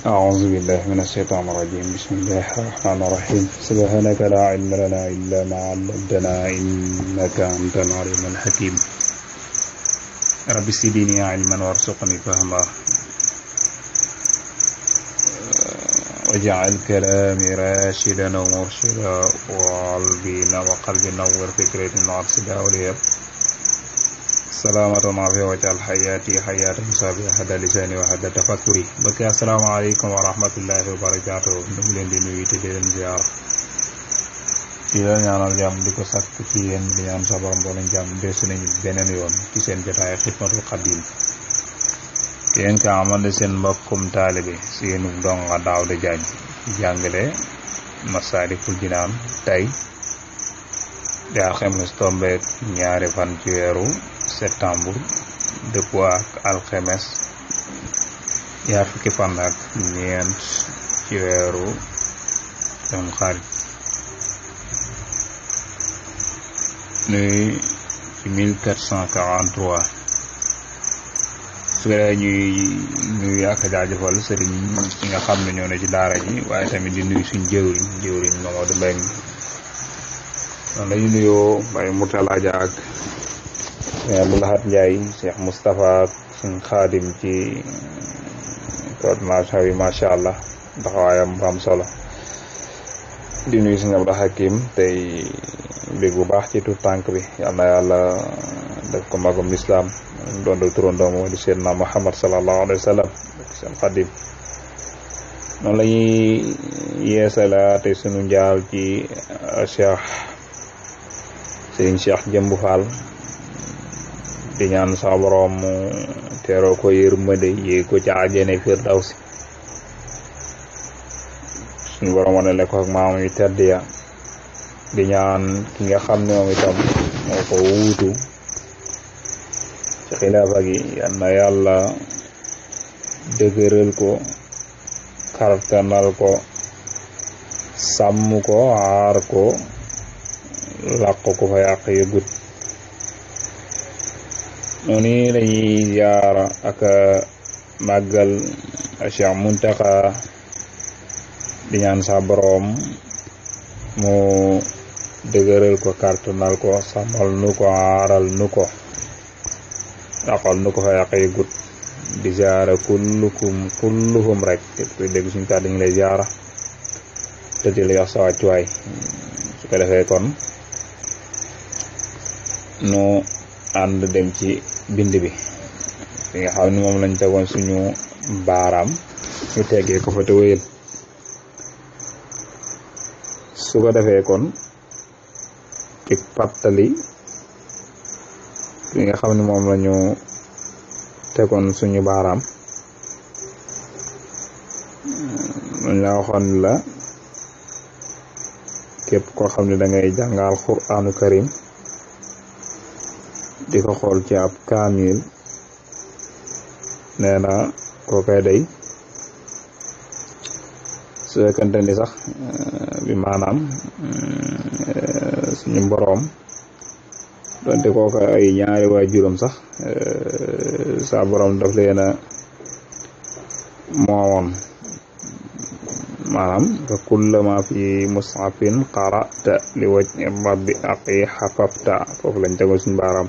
أعوذ بالله من الشيطان الرجيم بسم الله الرحمن الرحيم سبحانك لا علم لنا إلا ما علمتنا إنك أنت العليم الحكيم رب زدني علما وارزقني فهما واجعل كلامي راشدا ومرشدا وقلبي نور فكرتي مرشدا وليب salaamatan afiya wajal xayaati xayaata musaabi hada lisaani wa hada tafakkuri mbokk yi asalaamaaleykum wa rahmatullahi wa barakaatu ñu ngi leen di nuyu te di leen ziar di leen ñaanal jàmm di ko sàkk ci yéen di ñaan sa borom boo leen jàmm desu nañu beneen yoon ci seen jotaay xidmatul xadim yéen ka amal seen mbokkum taalibe seenu donga Daawda Jaañ jàngale Masaalikul Jinaan tey di alxames tombeek ñaari fan ci weeru septembre dëppoo ak alxames ñaar fukki fan ak ñeent ci weeru Tamxarit nuy ci 1443 su ko ñuy nuyu ak jaajëfal sëriñ ci nga xam ne ñoo ne ci daara ji waaye tamit di nuyu suñ jëwriñ Mamadou Mbengue noonu lañu nuyoo Baye Mourtala Dia ak Abdoulahat Ndiaye Cheikh Moustapha suñ xaadim ci coordination bi macha allah taxawaayam bu am solo di nuyu suñu Abdou Hakim tey bég bu baax ci tout tànk bi yal na yàlla def ko magum lislaam doon do turandoom moo di Seydina Muhammad sallallahu alayhi wa sallam seen xaadim noonu la ñuy yeesalaate suñu njaal ci Cheikh Serigne Cheikh Jëmb Fall di ñaan sa borom teeroo ko yërmande yéeg ko ci àjjana firdawsi suñu borom wane le ko ak maam yu tedd ya di ñaan ki nga xam ne moom itam moo ko wuutu ci xilaafa gi yal na yàlla dëgëral ko kartanal ko sàmm ko aar ko làq ko fa yàq yëgut noonu lañuy ziyaara ak màggal Cheikh Muntaxa di ñaan sa boroom mu dëgëral ko kartanal ko sàmmal nu ko aaral nu ko làqal nu ko fa yàq yëgut di ziyaara kulluhum rek képp koy dégg suñu kàddu ñu lay ziyaara te di la yox sa wàccuwaay su ko defee kon nu ànd dem ci bind bi li nga xam ne moom lañ tegoon suñu baaraam ñu teggee ko fa te wéyal su ko defee kon ci pàttali li nga xam ne moom lañu tegoon suñu baaraam lañ la waxoon la képp koo xam ne da ngay jàngal Qur'aanu Karim di ko xool ci ab kaamil nee na koo koy day su fekkante ni sax bi maanaam suñu boroom donte kooka ay ñaari waajuram sax sa boroom daf leen a moowoon maanaam fa kullama fi mushafin qara'ta li wajhi rabbi aqi xafafta foofu lañ tegoon suñu baaraam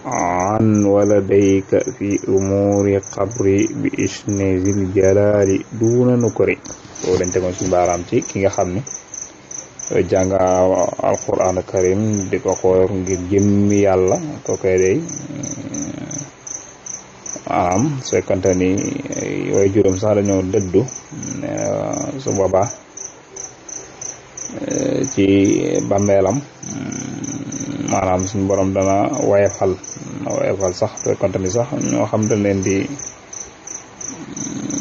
an waladayka fi umuri qabri bi isni zil jalali duna nukri foofu lañ tegoon suñu baaraam ci ki nga xam ne jàng alquran karim di ko xool ngir jëmmi yàlla ko koy day maanaam su fekkante ni way juróom sax dañoo dëddu su boobaa ci bàmmeelam maanaam suñu borom dana wayefal sax fekkante ni sax ñoo xam dañ leen di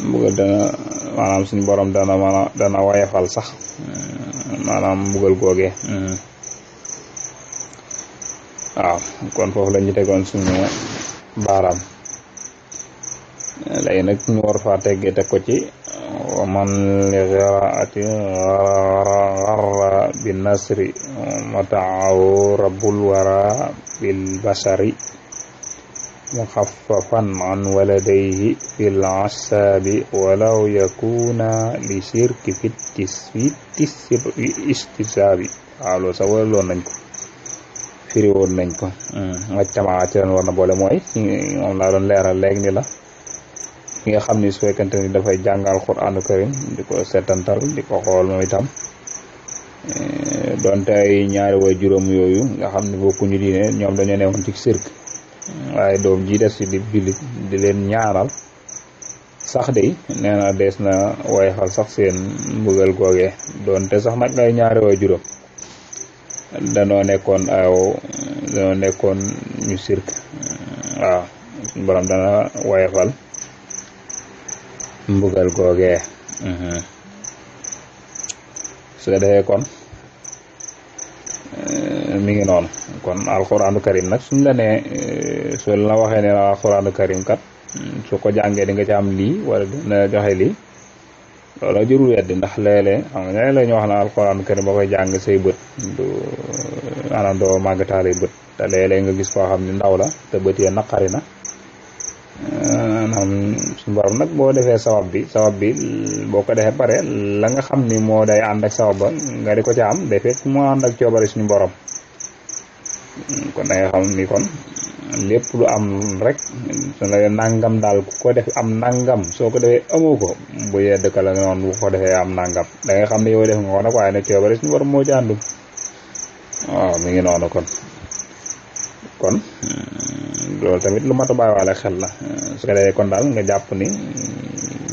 mbugal maanaam suñu borom dana wayefal sax maanaam mbugal googe waaw kon foofu lañu tegoon suñu baaraam léegi nag ñu war faa teggee teg ko ci wa man li qiraati garra bi nasri mataahu rabbul wara bil basari muxaffafan an waladayhi fil asaabi walaw yakuna li shirki fi istisaabi. waaw loolu sax loon nañ ko firi woon nañ ko wajtamaa ci leen war na boole mooy moom laa doon leeral léegi ni la ki nga xam ni su fekkente ni dafay jàngal Qur'aanu Karim di ko setantal di ko xool moom itam donte ay ñaari way juróom yooyu nga xam ne bokkuñu diine ñoom dañoo newoon ci sirk waaye doom ji des ci di jullit di leen ñaaral sax de nee na dees na wayxal sax seen mbugal googee donte sax nag ay ñaari way juróom danoo nekkoon ñu sirk waaw suñu borom dana wayxal mbugal googee su ko defee kon mi ngi noonu kon alxuraanu karim nag suñ la nee soo la waxee ne la alxuraanu karim kat su ko jàngee di nga ci am lii wala dina joxe lii loola jërul weddi ndax léeg-léeg xam nga léeg-léeg ñu wax na alxuraanu karim ba koy jàng say bët du maanaam doo màggataale bët te léeg-léeg nga gis koo xam ne ndaw la te bët ya naqari na maanaam suñu borom nag boo defee sawab bi boo ko defee pare la nga xam ni moo day ànd ak sawab ba nga di ko ca am day fekk moo ànd ak coobare suñu borom kon da nga xam ni kon lépp lu am rek su la nangam daal ku ko def am nangam soo ko defee amoo ko bu yedd ka la noonu bu ko defee am nangam da nga xam ne yow def nga ko nag waaye nag coobare suñu borom moo ci àndul waaw mi ngi noonu kon loolu tamit lu mat a bàyyiwaale xel la su ko defee kon daal nga jàpp ni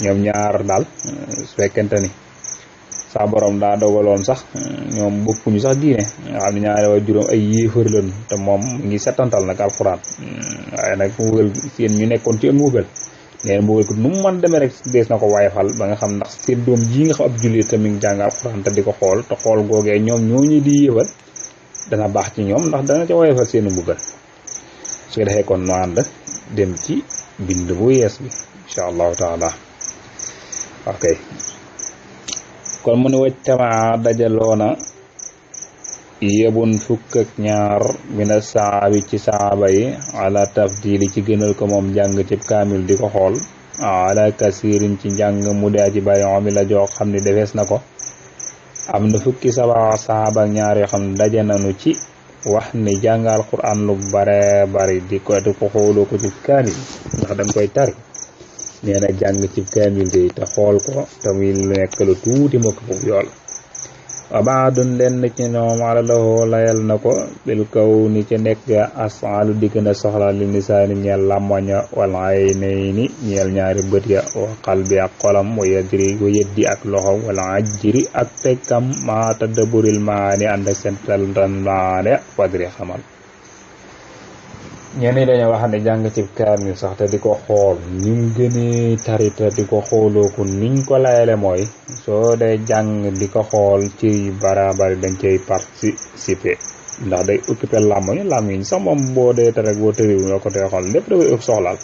ñoom ñaar daal su fekkente ni saa borom daa dogaloon sax ñoom bokkuñu sax diine nga xam ne ñaari way juróom ay yéefar lañu te moom ngi setantal nag alxuraan waaye nag mbugal seen ñu nekkoon ci mbugal neen mbugal ko nu mu mën demee rek dees na ko wayfal ba nga xam ndax seen doom ji nga xam ab jullit te mi ngi jàng alxuraan te di ko xool te xool googee ñoom ñooñu di yéefar dana baax ci ñoom ndax dana ca wayfal seen mbugal su ko defee kon nu ànd dem ci bind bu yees bi incha allahu taala ok kon mu ne wajtamaa dajaloona yebun fukk ak ñaar mina saabi ci saaba yi ala tafdili ci gënal ko moom jàng ci kaamil di ko xool ala kasirin ci njàng mu daa ci bàyyi omi la joo xam ne defees na ko am na fukki saaba ak ñaar yoo xam ne daje nañu ci wax ni jàngal Qur'an lu bare bari di ko xooloo ko ci kaamil ndax dañ koy tari nee na jàng ci kaamil de te xool ko te muy nekk lu tuuti moo ko foofu yool wa baadun lenn ci ñoom ala lahoo layal na ko bil kaw ni ci nekk asaalu di gën a soxla li nisaani ñeel làmmoña wala aynayni ñeel ñaari bët ya wa qalbi ak xolam wa yeddi ak loxom wala ajjiri ak fekkam ma taddaburil maani ànd ak sental tan maane fadri xamal ñenn dañoo wax ne jàng ci kaamil sax te di ko xool ni mu gënee tari te di ko xooloo ko niñ ko layale mooy soo dee jàng di ko xool ci barabari dañ cay participer ndax day occupé làmmiñ sax moom boo dee te rek boo tëriwu nga ko tey xool lépp da koy ëpp soxlaal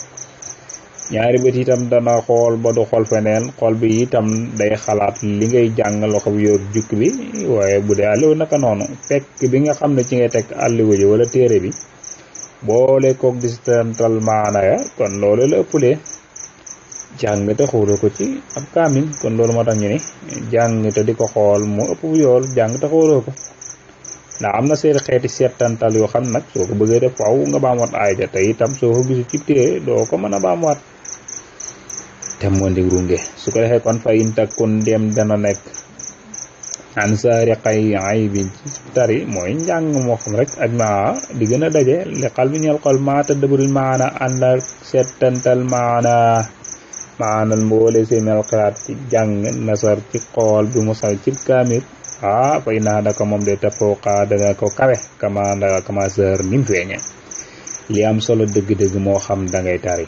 ñaari bët itam dana xool ba du xool feneen xool bi itam day xalaat li ngay jàng loxo bi yor jukk bi waaye bu dee àlliwu naka noonu fekk bi nga xam ne ci ngay teg àlliwu ji wala téere bi boole koog di setantal maana ya kon loolu la ëppalee jàng te xooloo ko ci ab kaamil kon loolu moo tax ñu ni jàng te di ko xool moo ëpp bu yool jàng te xooloo ko ndax am na seen xeeti setantal yoo xam nag soo ko bëggee def waaw nga baamuwaat aay ja te itam soo ko gisu ci téere doo ko mën a baamuwaat te moo ndig runge su ko defee kon fa intak kon dem dana nekk an saari ay bi tari mooy njàng moo xam rek ak maa di gën a daje li xal bi ñeel xol maa taddaburil maana ànd ak setantal maanal mboole seenal xalaat ci jàng nasar ci xool bi musal ci kaamil fay naa daka moom de tafooqa dana ko kawe kama sër nim feeñe li am solo dëgg-dëgg moo xam da ngay tari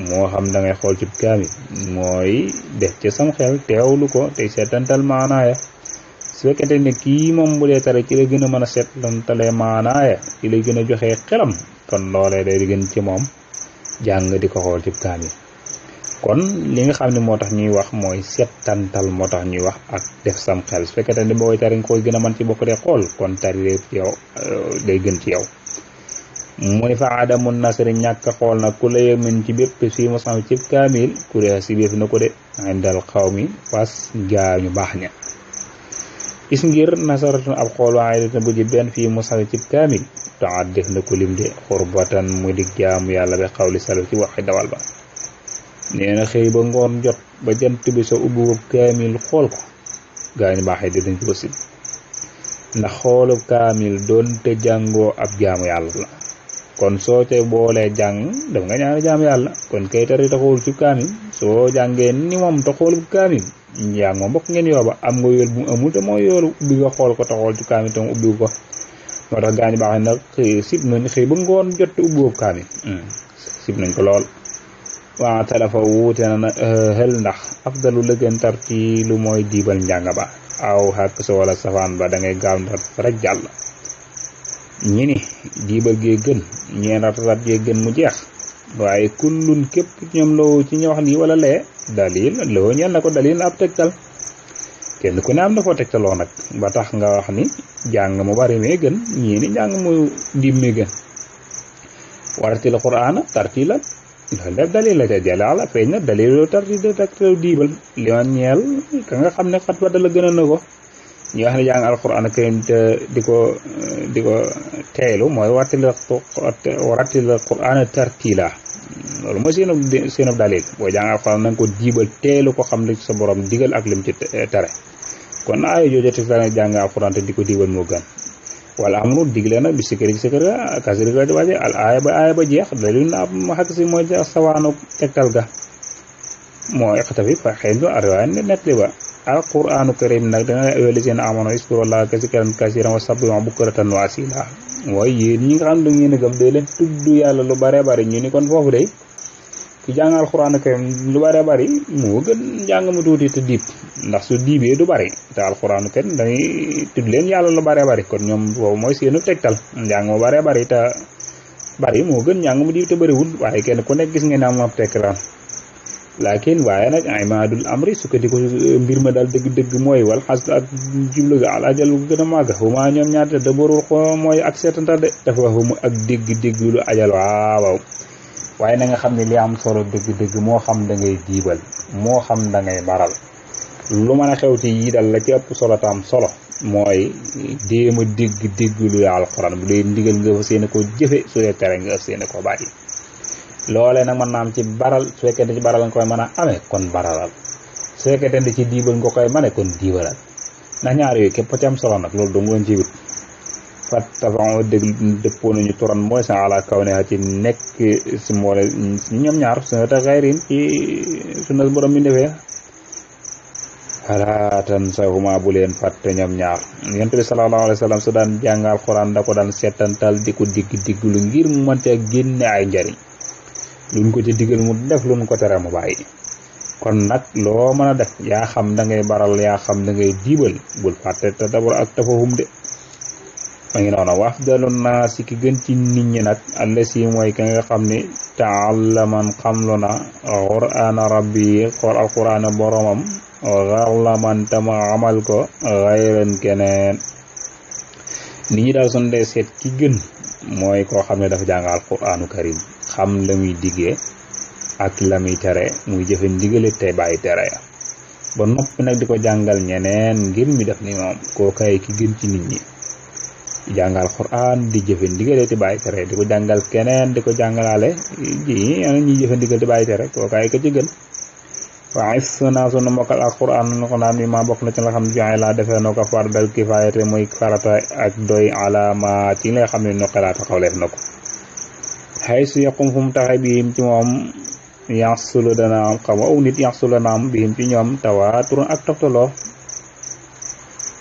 moo xam da ngay xool ci kaamil mooy def ci sam xel teewlu ko tey setantal maanaaya su fekkente ne kii moom bu dee tari ci lay gën a mën a seetantale maanaaya ci lay gën a joxe xelam kon loolee day gën ci moom jàng di ko xool ci kaamil kon li nga xam ne moo tax ñuy wax mooy seetantal moo tax ñuy wax ak def sam xel su fekkente ne booy tari nga koy gën a mën ci bokk dee xool kon tari lépp ci yow day gën ci yow mu ni fa adamun nasri ñàkk xool nag ku la yemin ci bépp fii mu sam cib kaamil kuréel si béef na ko de indal xaw mi fas gaa ñu baax ña is ngir nasaratun ab xool waaye dina bu ji benn fii mu sam cib kaamil taat def na ko lim de xurbatan mu dig jaamu yàlla ba xawli salaf ci waxi dawal ba nee na xëy ba ngoon jot ba jant bi sa ubbi ko kaamil xool ko gaa ñu baaxee dinañ ko sib ndax xoolu kaamil doonte jàngoo ab jaamu yàlla la kon soo ca boolee jàng daf nga ñaari jaamu yàlla kon kay tari taxawul ci kaamil soo jàngee ni moom taxawul kaamil njàng moom bokk ngeen yooba am nga yool bu mu amul te mooy yoolu ubbi nga xool ko taxawal ci kaamil te mu ubbi ko moo tax gaa ñu baaxee nag sib nañ xëy ba ngoon jot ubbi ko kaamil sib nañ ko lool waa talafa wuute na xel ndax afdalu la gën tar ci lu mooy diibal njàng ba aw xàkk sa wala safaan ba da ngay gaaw ndax rek jàll ñi ni diibal gee gën ñeen ratatat gee gën mu jeex waaye kullun képp ñoom loo ci ñu wax lii wala lee dalil loo ñeen na ko dalil ab tegtal kenn ku ne am na foo tegtaloo nag ba tax nga wax ni jàng mu bari mee gën ñii ni jàng mu diib mee gën waratil qur'aana tartiila loolu def dalil la ca jalaala feeñ na dalilu tartiila tegtal diibal li ma ñeel ka nga xam ne xat ba dala gën a na ko ñi wax ne jàng alquran karim te di ko teelu mooy warattil qur'aan tartiila loolu mooy seenub dalil boo jàng alquran na nga ko diibal teelu ko xam li sa borom digal ak lim ci tere kon aaya jooju te sa jàng alquran te di ko diibal moo gën wala amru digle na bi sikari ga kasiri ga waje al aaya ba jeex dalil na ma xakk si mooy sawaanu tegtal ga moo iqtafi fa xëy na ariwaay net li ba alquranu karim nag danga ayyuhal lazina amanu uzkurullaha kasiran wa sabbihuhu bukratan wa asila mooy yéen ñi nga xam ne ngeen a gëm dee leen tudd yàlla lu bare bari ñu ni kon foofu day ku jàng alquranu karim lu bare bari moo gën njàng mu tuuti te diib ndax su diibee du bari te alquranu karim dañuy tudd leen yàlla lu bare bari kon ñoom foofu mooy seenu tegtal njàng mu bare bari te bari moo gën njàng mu diib te bariwul waaye kenn ku nekk gis ngeen ne am ab tekran laakin waaye nag imaadul amri su ko di ko mbir ma daal dëgg-dëgg mooy wal xas ak jublu ga al ajal bu gën a màgg xuma ñoom ñaata dabarul ko mooy ak seetantal de dafa xuma ak dégg-dégg lu ajal waaw waaye na nga xam ne li am solo dëgg-dëgg moo xam da ngay diibal moo xam da ngay baral lu mën a xew ci yi dal la ci ëpp solo tam solo mooy déema dégg-dégg lu alxuraan bu dee ndigal nga fa seeni ko jëfe su dee tere nga ëf seeni ko bàyyi loolee nag mën naa am ci baral su fekkee ci baral nga koy mën a amee kon baralal su fekkee ci diibal nga koy mane kon diibalal ndax ñaar yooyu képp ci am solo nag loolu dong woon ci wit fat tafao dégg dëppoo nañu turan mooy sa ala kaw ne ci nekk si moole ñoom ñaar suna ta xayrin ci suna borom bi defee xalaatan sahuma bu leen fàtte ñoom ñaar yonent bi sallallahu alayhi wa sallam su daan jàng alxuraan da ko daan seetantal di ko digg lu ngir mu mën cee génne ay njariñ luñ ko ci digal mu def luñ ko tere mu bàyyi kon nag loo mën a def yaa xam da ngay baral yaa xam da ngay diibal bul fàtte te dabur ak tafahum de ma ngi noonu wa afdalun naasi ki gën ci nit ñi nag allasi mooy ka nga xam ne taallaman xamlu na qur'aana rabbi xool alqur'aana boromam xarlaman tama amal ko xayran keneen nit ñi daal son dee seet ki gën mooy koo xam ne dafa jàng alqur'aanu karim xam la muy diggee ak la muy tere muy jëfe ndigale tey bàyyi tere ya ba noppi nag di ko jàngal ñeneen ngir mi def ni moom kookaay ki gën ci nit ñi jàngal Qur'an di jëfe ndigale te bàyyi tere di ko jàngal keneen di ko jàngalaale ji ñuy jëfe ndigale te bàyyi tere kookaay ka ci gën waaye sunu mokkal ak Qur'an nu ko naan mi ma bokk na ci nga xam ne joxe laa defee noo ko fardal kifaayate muy farata ak doy alaamaat yi nga xam ne no xalaata xawleef na ko xay su yaqum fu mu taxe bihim ci moom yaxsulu dana am xam aw nit yaxsulu dana am bihim ci ñoom tawaaturun ak toftaloo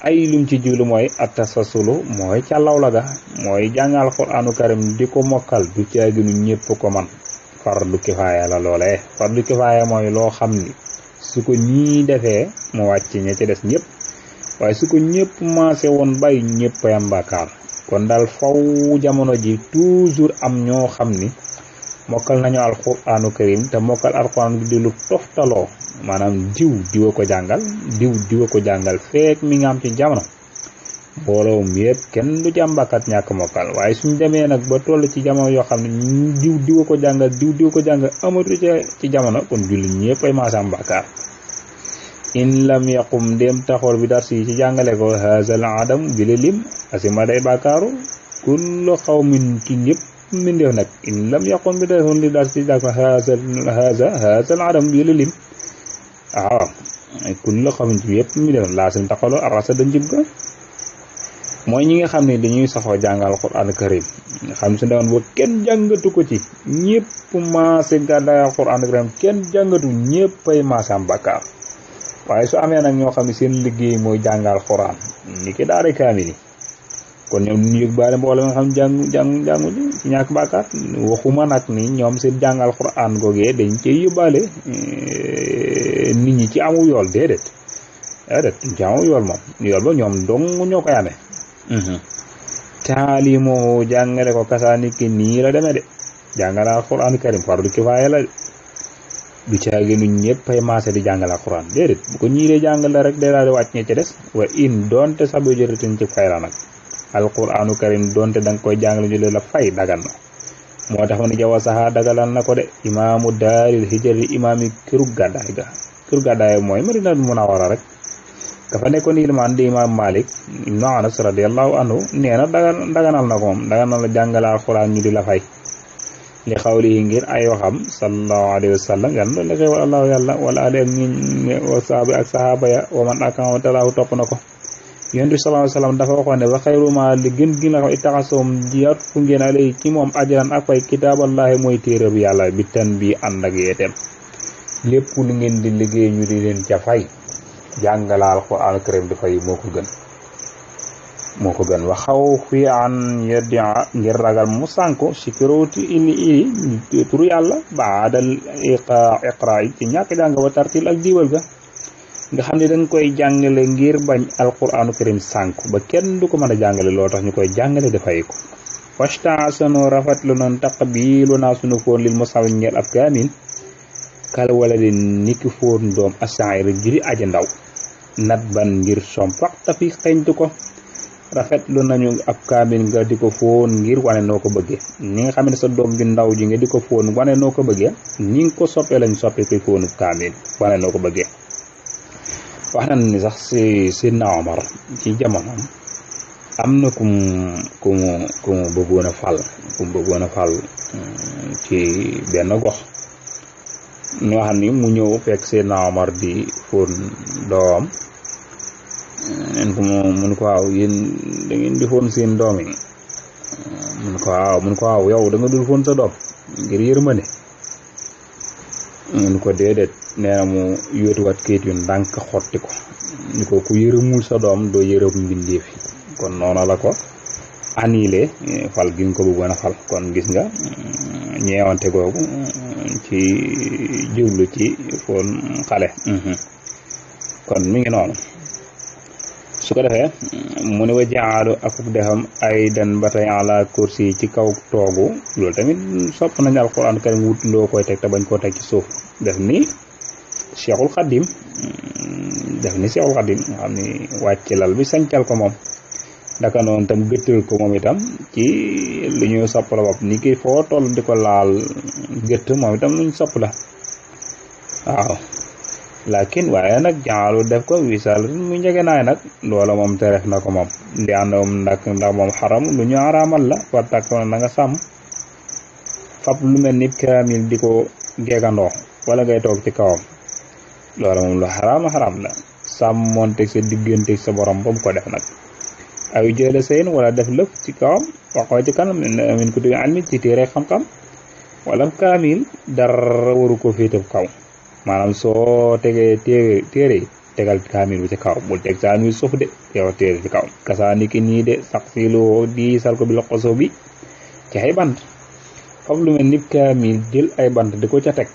ay lum ci jublu mooy attasasulu mooy càllaw la ga mooy jàngal Qur'aanu karim di ko mokkal du caaginu ñëpp ko man fardu kifaaya la loolee fardu kifaaya mooy loo xam ni su ko ñii defee mu wàcc ña ci des ñëpp waaye su ko ñëpp maase woon bay ñëpp yam bàkkaar kon daal faw jamono ji toujours am ñoo xam ni mokkal nañu alqur'aanu karim te mokkal alqur'aan bi di lu toftaloo maanaam diwa ko jàngal diwa ko jàngal feek mi nga am ci jamono mbooloo mi yëpp kenn du ci am bàkkaat ñàkk mokkal waaye suñ demee nag ba toll ci jamono yoo xam ne diw ko jàngal diw ko jàngal amatu ci jamono kon jullit ñëpp ay maasa am bàkkaar in lam yaqum dem taxoor bi dar si ci jàngale ko haazal adam bi la lim asima day bàkkaaru kullu xawmin ci ñëpp mbindeef nag in lam yaqum bi dar li dar si jàng haazal adam bi la lim waaw kullu xawmin ci yëpp mbindeef laasim taxaloo arasa da njib ga mooy ñi nga xam ne dañuy saxoo jàngal Alxuraan karim nga xam su demoon ba kenn jàngatu ko ci ñëpp maase gàddaay Alxuraan karim kenn jàngatu ñëpp ay maase am bàkkaar waaye su amee nag ñoo xam ne seen liggéey mooy jàngal Alxuraan ni ki daara kaamil yi kon ñoom ñu yëg baale mbooloo nga xam jàngu ci ñàkk bàkkaar waxuma nag ni ñoom seen jàngal Alxuraan googee dañ cey yóbbaale nit ñi ci amu yool déedéet ci amu yool moom yool ba ñoom dong ñoo koy amee taalimoo jàngale ko kasaani ki nii la demee de jàngale Alxuraan karim fardu kifaaya la de du caagi nu ñëpp ay maase di jàngale Alxuraan déedéet bu ko ñii dee jàngale rek day daal di wàcc ñe ci des wa in doonte sax bu jërëtin ci fay la nag Alxuraanu karim doonte da nga koy jàngale ñu leen la fay dagan na moo tax ma ni jawa saxaa dagalal na ko de imaamu daaril hijri imaami këru gàddaay mooy Madina Munawwara rek dafa nekkoon ilimaan di imaam Malik ibnu Anas radiyallahu anhu nee na daganal na ko moom daganal la jàngale Alxuraan ñu di la fay li xawlihi ngir ay waxam sallallahu alayhi wa sallam yàlla doon la koy wa allahu yàlla wala ali ak ñi wasaabi ak sahaaba ya wa man akamatallaahu topp na ko yonent bi sallallahu alayhi wa sallam dafa waxoon ne wa xayruma li gën gi na ko itaxasoom jiyaat fu ngeen alay ci moom ajran ak fay kitaaballahi mooy téerab yàlla bi tan bi ànd ak yeeteem lépp lu ngeen di liggéey ñu di leen ca fay jàngale Alxuraan karim di fay moo ko gën wa xaw fi an yadia ngir ragal mu sànko sikirooti ili turu yàlla baadal iqra ci ñàkk jàng wa tartil ak diwal ga nga xam ne dañ koy jàngale ngir bañ Alxuraanu karim sànko ba kenn du ko mën a jàngale loo tax ñu koy jàngale dafay ko wastaasanoo rafet lu noon taqbilu naa sunu foon lil musawi ñeel ab kaamin kala wala de niki foon doom asaayir jiri aja ndaw nat ban ngir som waxta fi xeñtu ko rafetlu nañu ab kaamil nga di ko fóon ngir wane noo ko bëggee ni nga xam ne sa doom ju ndaw ji nga di ko fóon wane noo ko bëggee ni nga ko soppee lañ soppee koy fóonu kaamil wane noo ko bëggee wax nañ ni sax si Seydina Omar ci jamono am na ku mu bëggoon a fal ci benn gox ñoo xam ni mu ñëw fekk Seydina Omar di fóon doom neen ko mun ko waaw yéen da ngeen di foon seen doom yi mun ko waaw yow da nga dul foon sa doom ngir yërmande mun ko déedéet nee na mu yóotuwaat kayit yu ndànk xotti ko ni ko ku yërëmul sa doom doo yërëm mbindeef yi kon noonu la ko annulé fal gi nga ko bëggoon a fal kon gis nga ñeewante googu ci jublu ci foon xale kon mi ngi noonu su ko defee mu ne wa jaalu akub defam ay dan ba tey ala kursi ci kaw toogu loolu tamit sopp nañu Alxuraan karim wut loo koy teg te bañ koo teg ci suuf def ni Cheikhul Khadim nga xam ni wàcc lal bi sañcal ko moom daka noonu tam gëttal ko moom itam ci lu ñuy sopp la bopp ni ki foo toll di ko laal gëtt moom itam luñ sopp la waaw lakin waaye nag jaalu def ko wisal mu njegenaay nag loola moom tereef na ko moom ndi àndoom ndax moom xaram lu ñu araamal la war takk na nga sàmm fab lu mel ni kaamil di ko geegandoo wala ngay toog ci kawam loola moom lu xaraam la sàmmoonteeg sa digganteeg sa borom ba mu ko def nag ay jële seen wala def lëf ci kawam waxoo ci kanam min kutubi almi ci téere xam-xam wala kaamil dara waru ko féete kaw maanaam soo tegee téere yi tegal kaamil bi ci kaw bul teg kaamil suuf de yow téere ci kaw kasaa ni ki nii de sax si loo di sal ko bi la xoso bi ci ay bant fab lu mel ni kaamil jël ay bant di ko ca teg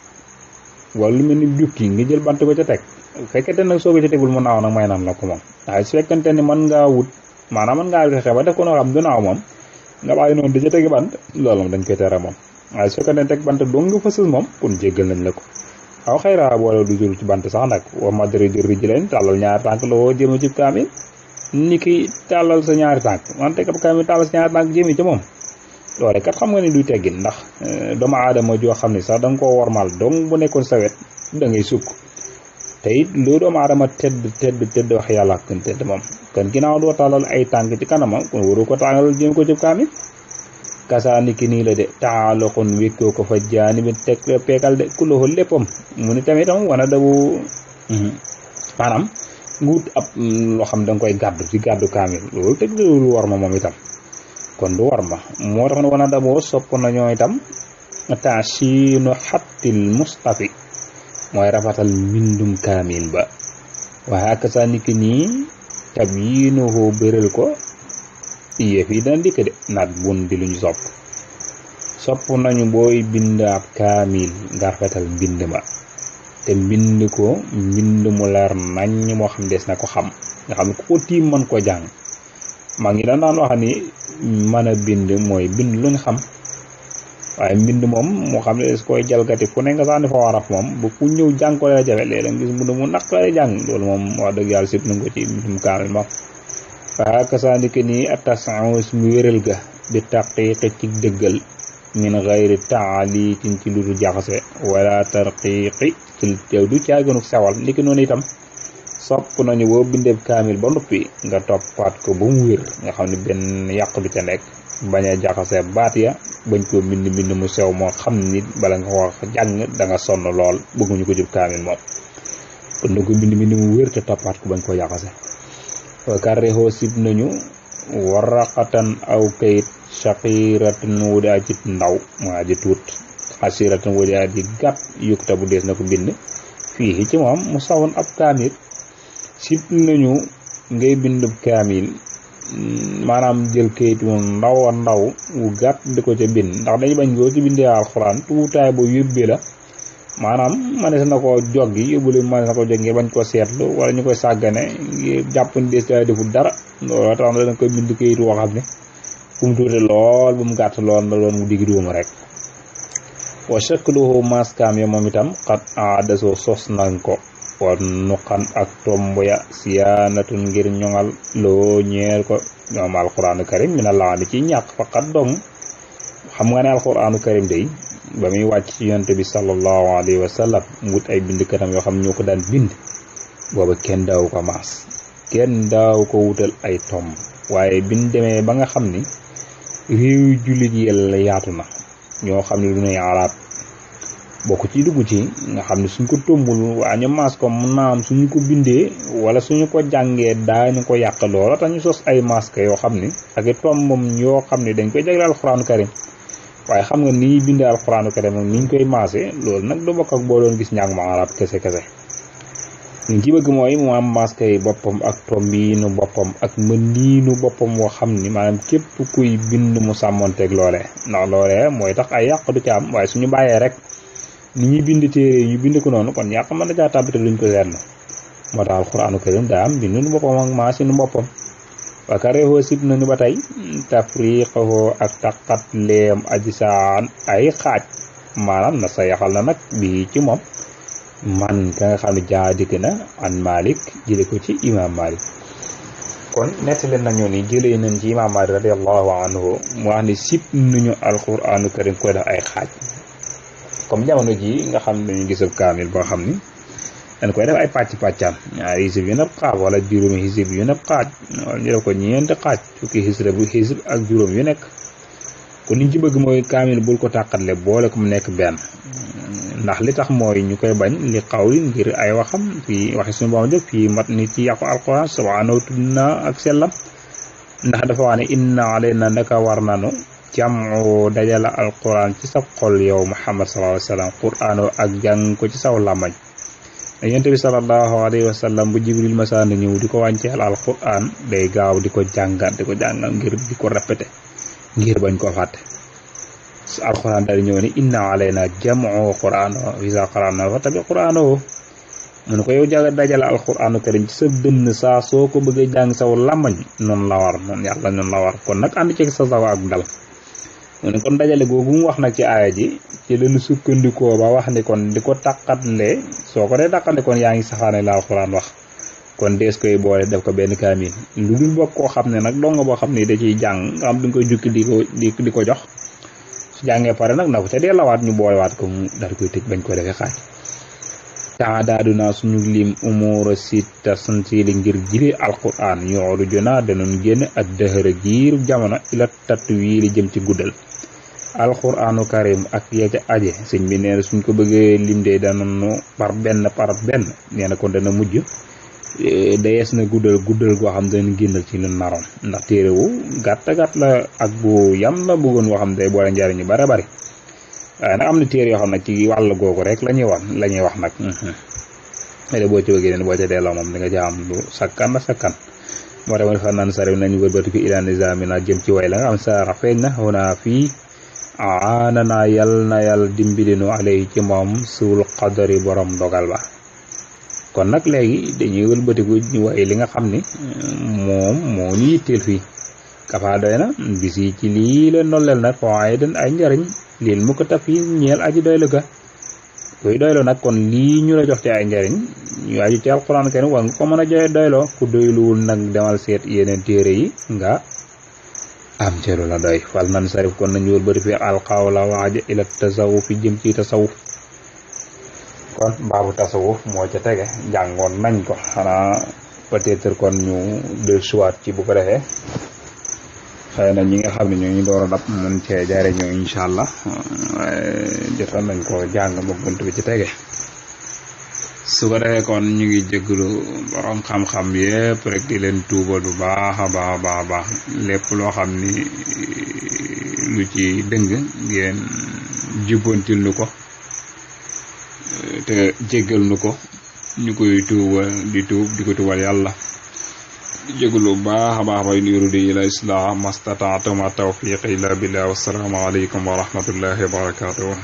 wala lu mel ni jukki nga jël bant ko ca teg fekkente nag soo ko ca tegul mu naaw nag may naan la ko moom waaye su fekkente ni mën ngaa wut maanaam mën ngaa fexe ba def ko noo xam du naaw moom nga bàyyi noonu di ca tegi bant loolu moom dañ koy tere moom waaye su fekkente ne teg bant dong nga fësal moom kon jéggal nañ la ko waaw xëyra boole du jur ci bant sax nag wa madri jur ji leen tàllal ñaar tànk la woo jëma ci kaamil ni ki tàllal sa ñaari tànk wante ab kaamil tàllal sa ñaari tànk jëmee ca moom loole kat xam nga ni duy teggin ndax doomu aadama joo xam ne sax da nga koo wormaal donc bu nekkoon sa wet da ngay sukk te it loo doomu aadama tedd wax yàlla kon tedd moom kon ginnaaw doo tàllal ay tànk ci kanamam kon waru ko tàngal jëm ko ci kaamil kasaa ni ki nii la de taaloxun wékkoo ko fa jaani bi teg peekal de kulloxu léppam mu ni tamit wana dabu maanaam nga wut ab loo xam da nga koy gàddu ci gàddu kaamil loolu teg lu war ma moom itam kon du war ma moo tax ne wana daboo sopp nañoo itam taasiinu xattil mustafi mooy rafatal mbindum kaamil ba waaye ak saa niki nii tab yiinoo béral ko yëf yi dana dikk de naat bun di lu ñu sopp nañu booy bind ab kaamil nga rafetal mbind ma te mbind ko mbind mu leer nañ moo xam des na ko xam nga xam ne ku ko tiim mën ko jàng maa ngi daan wax ni mën a bind mooy bind luñ xam waaye mbind moom moo xam ne des koy jalgati fu ne nga sànni fa waraf moom bu ku ñëw jàng ko la jafe léeg-léeg nga gis mbind mu naqare jàng loolu moom wax dëgg yàlla sib nañ ko ci mbindum kaamil moom waaye kasandike nii attasaus mu wéral ga bi taqiqi ci dëggal min gayri taalitin ci lu du jaxase wala tarqiqi ci teew du caaganu sewal ndiki noonu itam sopp nañu boo bindeeb kaamil ba noppi nga toppaat ko ba mu wér nga xam ne benn yàq du ca nekk bañ a jaxase baat ya bañ koo mbind mu sew moo xam ni bala nga wax jàng da nga sonn lool bëgguñu ko jub kaamil moom kon na ko mbind mu wér te toppaat ko bañ koo jaxase karrexoo sib nañu waraqatan aw kayit shaqiratan wu daa ji ndaw waa ji tuut xasiratan wu daa ji gàtt yukta bu dees na ko bind fii ci moom mu sawoon ab kaamil sib nañu ngay bindub kaamil maanaam jël kayit wu ndaw a ndaw wu gàtt di ko ca bind ndax dañu bañ goo ci bindee alxuraan tuutaay boo yóbbee la maanaam manees na ko joggi yóbbule manees na ko joggi bañ ko seetlu wala ñu koy sàggane ngir jàpp ni des ca deful dara loolu tax na danga koy bind kayit woo xam ne bu mu tuute lool bu mu gàtt lool na doon mu digg dóomu rek wa shakluhu maskam ya moom itam xat aadasoo sos nañ ko wa nuqan ak tomb ya siyaanatun ngir ñoŋal loo ñeer ko ñoom alquranu karim mina laani ci ñàkk faqat dong xam nga ne alquranu karim day ba muy wàcc ci yonte bi sallallahu alayhi wa sallam mu wut ay bind katam yoo xam ñoo ko daan bind booba kenn daaw ko maas kenn daaw ko wutal ay tomb waaye biñ demee ba nga xam ni réew jullit yàlla yaatu na ñoo xam ne lu nuy arab bokk ci dugg ci nga xam ne suñ ko tombul waa ñu maas ko mun naa am suñu ko bindee wala suñu ko jàngee daañu ko yàq loola tax ñu sos ay masque yoo xam ni ak i tombam yoo xam ne dañ koy jagle alxuraanu karim waaye xam nga ni bindee alxuraanu karim moom ni ñu koy maase loolu nag du bokk ak boo doon gis njàng ma arab kese liñ ci bëgg mooy mu am masque yi boppam ak tombiinu boppam ak mëniinu boppam woo xam ni maanaam képp kuy bind mu sàmmonteeg loole ndax loole mooy tax ay yàq du ca am waaye suñu bàyyee rek ni ñuy bind téere ñu bind ko noonu kon yàq mën na caa tàbbite luñ ko seetlu moo tax alxuraanu karim daa am bindu boppam ak maasinu boppam wakareexoo sib nañu ba tey tafriqaxoo ak taqat leem aji saan ay xaaj maanaam na sa yaxal na nag bi ci moom man ka nga xam ne jaa dikk na an Malik jële ko ci imam Malik kon nettali nañu ni jëlee nañ ci imam Malik radiallahu anhu mu wax ni sib nañu alquranu karim koy def ay xaaj comme jamono ji nga xam ne dañu gisab kaamil boo xam ni dañ koy def ay pàcc-pàccaan ñaari xisib yu nepp xaaj wala juróomi xisib yu nepp xaaj wala ñu def ko ñeenti xaaj fukki xisib ak juróom yu nekk kon liñ ci bëgg mooy kaamil bul ko tàqatle boole ko mu nekk benn ndax li tax mooy ñu koy bañ li xawli ngir ay waxam fii waxi suñu borom jëf fii mat ni ci yàqu alquran subhanahu tudd na ak sellam ndax dafa wax ne inna alayna naka war nanu jamu dajala alquran ci sa xol yow Muhammad sallallahu alayhi wa sallam qur'an ak jàng ko ci saw làmmañ yonent bi sallallahu alayhi wa sallam bu Jibril masaan ñëw di ko wànceel alquran day gaaw di ko jàngat ngir di ko répété ngir bañ ko fàtte alquran daal ñëw ne inna alayna jamu qur'ano isa qara'na fattabi qur'ano mu ne ko yow dajale alquranu karim ci sa dënn saa soo ko bëggee jàng saw làmmañ noonu la war noonu yàlla noonu la war kon nag ànd ceeg sa sawa ak dal mu ne kon dajale googu mu wax nag ci aaya ji ci lañu sukkandikoo ba wax ni kon di ko tàqatle soo ko dee tàqatle kon yaa ngi saxaane la alquran wax kon dees koy boole def ko benn kaamil. lu dul bokk koo xam ne nag donga boo xam ne da ciy jàng nga xam duñ koy jukki di ko jox su jàngee pare nag na ko ca dellawaat ñu boolewaat ko mu daal koy tëj bañ ko defee xaaj. taadaaduna suñu lim umura sita sansili ngir jiri alquran yoolu jona danoon génn ak dëhëra giiru jamono ila tattu wiili jëm ci guddal alquranu karim ak ya ca aje sëñ bi nee na suñ ko bëggee lim de danoonu par benn nee na kon dana mujj dayees na guddal goo xam dana génnal ci lu naroon ndax téere wu gàtt la ak bu yam la bëggoon woo xam day boole njariñ yu bare bari waaye nag am na téere yoo xam ne ci wàll googu rek la ñuy wax nag de boo ci bëggee boo ca delloo moom di nga ci am lu sakkan moo tax ma fa naan sari nañu wëlbatiku ila nizamina jëm ci way la nga am saara feeñ na xaw naa fii aanana yal dimbilinu alay ci moom suul qadari borom dogal ba. kon nag léegi dañuy wëlbatiku ñu way li nga xam ni moom moo ñu yitteel fii kafa doy na bis yi ci lii la nolleel nag waaye dañ ay njariñ lil mu ko taf yi ñeel aji doylu ga kuy doylu nag kon lii ñu la jox ci ay njariñ ñu aju ci alquran kenn war nga ko mën a joxe doyloo ku doyluwul nag demal seet yeneen téere yi nga am ceelu la doy fal nan sarif kon nañu wëlbati fi alqawla waaja ila tasawuf fi jëm ci tasawuf kon baabu tasawuf moo ca tege jàngoon nañ ko xanaa peut-être kon ñu dellusiwaat ci bu ko defee xëy na ñi nga xam ne ñoo ñu door a dab mën cee jaare ñoo incha allah jotoon nañ ko jàng ba bunt bi ci tege su ko defee kon ñu ngi jégalu borom xam-xam yépp rek di leen tuubal bu baax a baax lépp loo xam ni lu ci dëng ngeen jubbantil nu ko te jéggal nu ko ñu koy tuubal di ko tuubal yàlla jégalu baax a baax bay yuridu ila islah mastata'tu ma tawfiqi illa billah wasalaamu aleykum wa rahmatullahi wa barakatuh